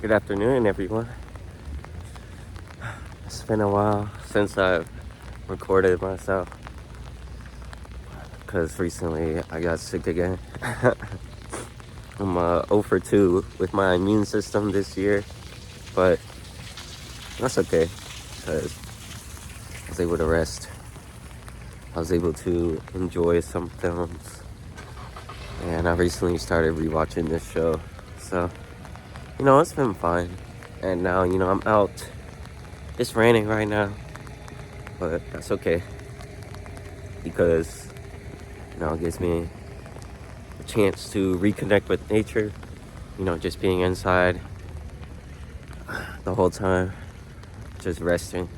Good afternoon, everyone. It's been a while since I've recorded myself because recently I got sick again. I'm 0 for 2 with my immune system this year, but that's okay because I was able to rest. I was able to enjoy some films, and I recently started rewatching this show. So, it's been fine. And now, I'm out. It's raining right now, but that's okay because, it gives me a chance to reconnect with nature, just being inside the whole time, just resting.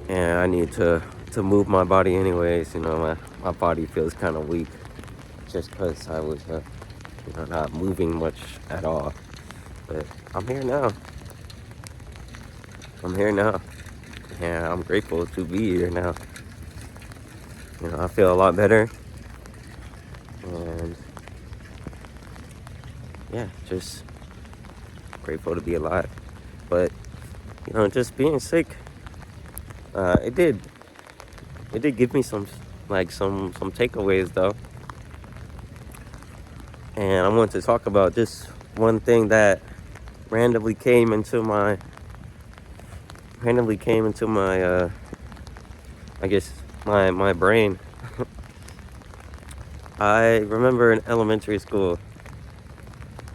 And I need to move my body anyways. My body feels kind of weak just because I was, not moving much at all. But I'm here now. And I'm grateful to be here now. I feel a lot better. And yeah, just grateful to be alive. But, just being sick, it did give me some takeaways though. And I want to talk about this one thing that randomly came into my I guess my brain. I remember in elementary school,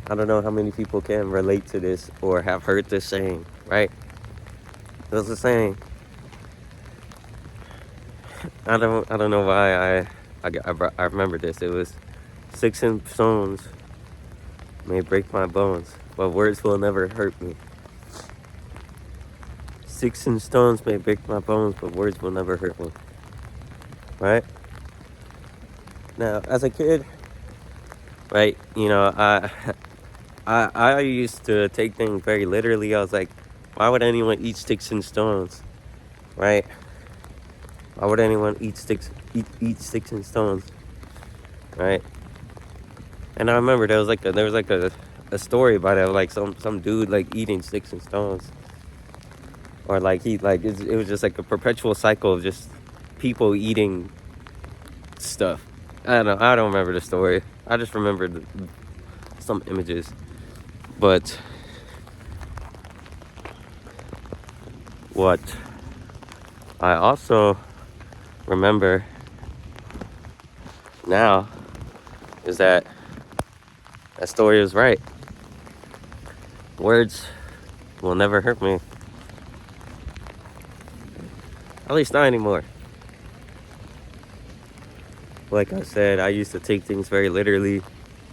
I don't know how many people can relate to this or have heard this saying, right? It was a saying. I don't know why I remember this. It was sticks and stones may break my bones, but words will never hurt me. Sticks and stones may break my bones, but words will never hurt me. Right? Now, as a kid, right, I used to take things very literally. I was like, why would anyone eat sticks and stones? Right? Why would anyone eat sticks and stones? Right? And I remember there was a story about it, like some dude like eating sticks and stones, or like it was just like a perpetual cycle of just people eating stuff. I don't remember the story. I just remembered some images. But what I also remember now is that story was right. Words will never hurt me. At least not anymore. Like I said, I used to take things very literally,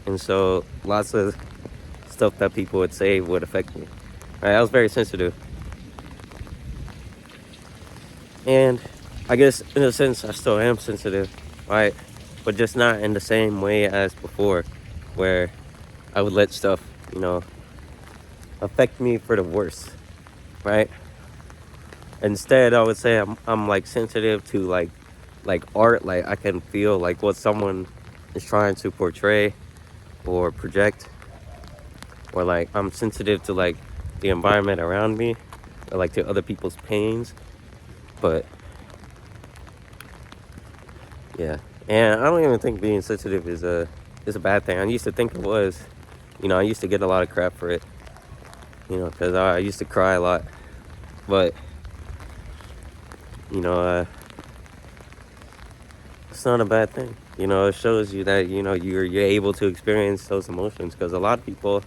and so lots of stuff that people would say would affect me. Right? I was very sensitive. And I guess in a sense I still am sensitive, right? But just not in the same way as before, where I would let stuff, affect me for the worse, right? Instead, I would say I'm like sensitive to like art. Like I can feel like what someone is trying to portray or project, or like I'm sensitive to like the environment around me, or like to other people's pains. But yeah, and I don't even think being sensitive is a bad thing. I used to think it was. I used to get a lot of crap for it, because I used to cry a lot. But it's not a bad thing. It shows you that you're able to experience those emotions, because a lot of people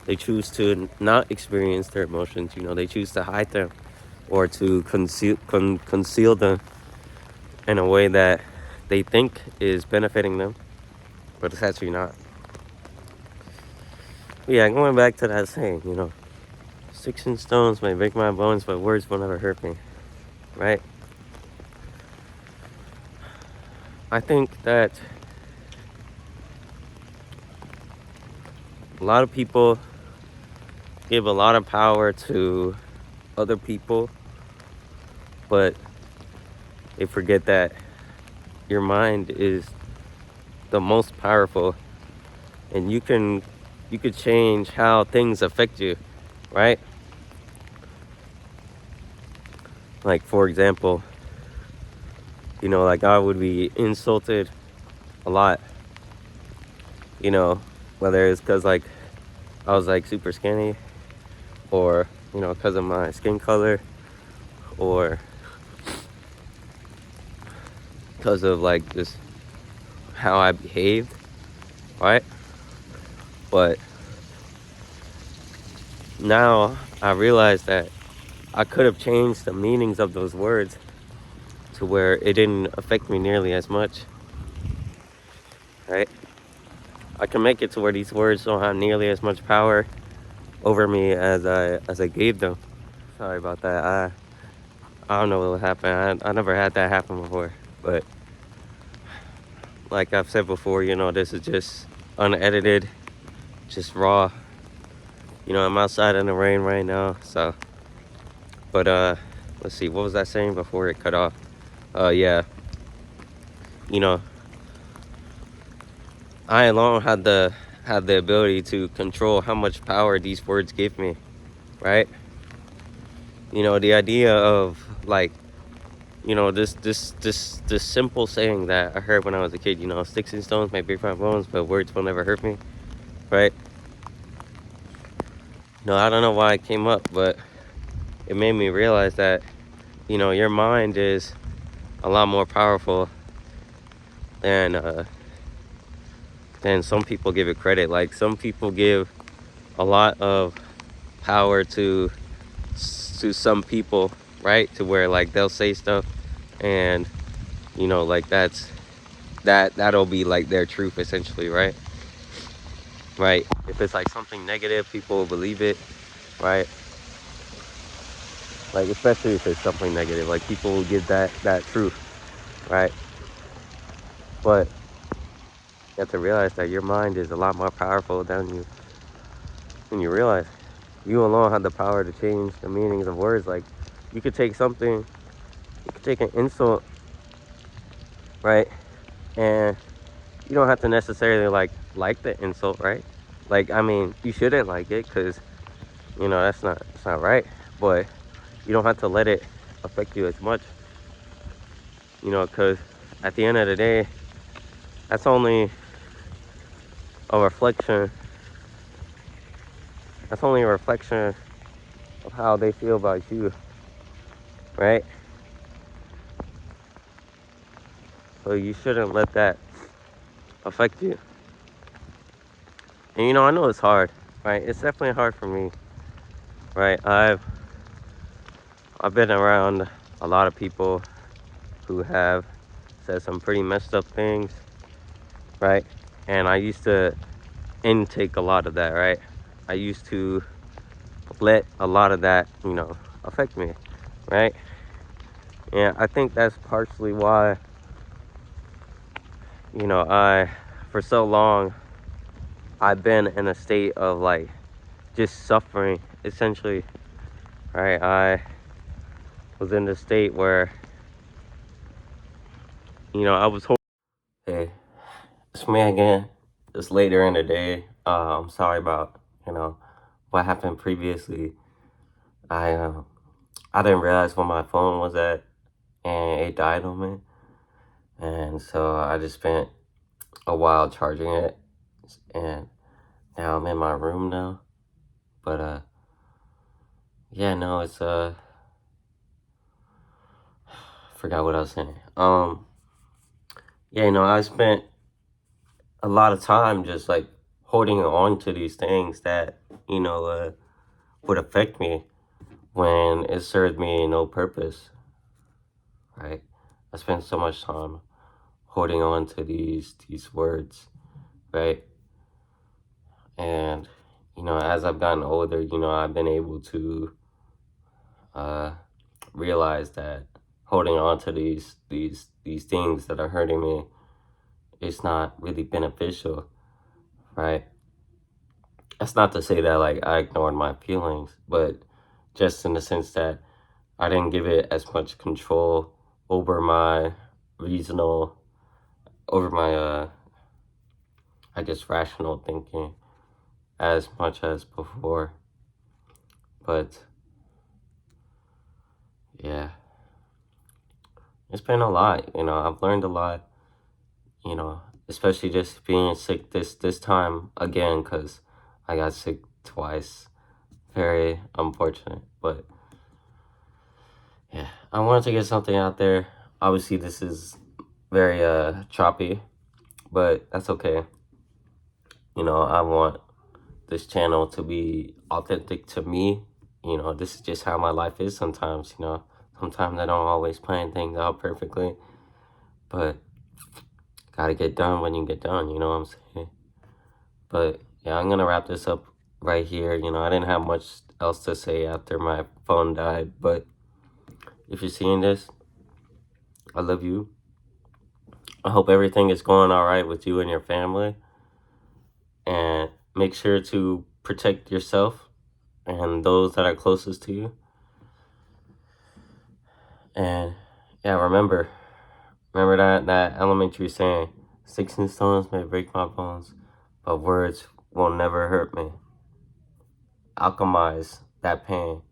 they choose to not experience their emotions. They choose to hide them or to conceal them in a way that they think is benefiting them, but it's actually not. But yeah, going back to that saying, sticks and stones may break my bones, but words will never hurt me, right? I think that a lot of people give a lot of power to other people, but they forget that your mind is the most powerful and you could change how things affect you, right? Like, for example, like I would be insulted a lot, you know, whether it's because like I was like super skinny, or because of my skin color, or because of like just how I behaved, right? But now I realize that I could have changed the meanings of those words to where it didn't affect me nearly as much, right? I can make it to where these words don't have nearly as much power over me as I gave them. Sorry about that. I don't know what happened. I never had that happen before. But like I've said before, this is just unedited, just raw. I'm outside in the rain right now, so. But let's see, what was I saying before it cut off? Yeah, you know, I alone had the ability to control how much power these words give me, right? The idea of like, this simple saying that I heard when I was a kid, sticks and stones may break my bones, but words will never hurt me, right? I don't know why it came up, but it made me realize that, your mind is a lot more powerful than some people give it credit. Like, some people give a lot of power to some people, right? To where like they'll say stuff, and like that'll be like their truth essentially, right? Right. If it's like something negative, people will believe it, right? Like, especially if it's something negative, like people will give that truth, right? But you have to realize that your mind is a lot more powerful than you realize. You alone have the power to change the meanings of words. Like, you could take an insult, right? And you don't have to necessarily like the insult, right? Like, I mean, you shouldn't like it, because that's not right. But you don't have to let it affect you as much, because at the end of the day, that's only a reflection. That's only a reflection of how they feel about you, right? So you shouldn't let that affect you. And I know it's hard, right? It's definitely hard for me, right? I've been around a lot of people who have said some pretty messed up things, right? And I used to intake a lot of that, right? I used to let a lot of that, affect me, right? And I think that's partially why, for so long, I've been in a state of like just suffering, essentially, right? I was in the state where, I was hoping. Hey, it's me again. Just later in the day. I'm sorry about, what happened previously. I I didn't realize where my phone was at, and it died on me. And so I just spent a while charging it, and now I'm in my room now. But yeah, no, it's forgot what I was saying. Yeah, I spent a lot of time just like holding on to these things that would affect me when it served me no purpose, right? I spent so much time holding on to these words, right? And as I've gotten older, I've been able to uh, realize that holding on to these things that are hurting me is not really beneficial, right? That's not to say that like I ignored my feelings, but just in the sense that I didn't give it as much control over my reasonable, over my I guess, rational thinking as much as before. But yeah, it's been a lot. I've learned a lot. Especially just being sick this time again, because I got sick twice. Very unfortunate, but yeah, I wanted to get something out there. Obviously, this is very choppy, but that's okay. I want this channel to be authentic to me. This is just how my life is sometimes. Sometimes I don't always plan things out perfectly, but gotta get done when you get done. You know what I'm saying? But yeah, I'm gonna wrap this up right here. I didn't have much else to say after my phone died, but if you're seeing this, I love you. I hope everything is going all right with you and your family. And make sure to protect yourself and those that are closest to you. And yeah, remember that elementary saying, sticks and stones may break my bones, but words will never hurt me. Alchemize that pain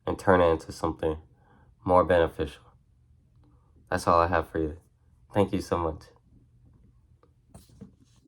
and turn it into something more beneficial. That's all I have for you. Thank you so much.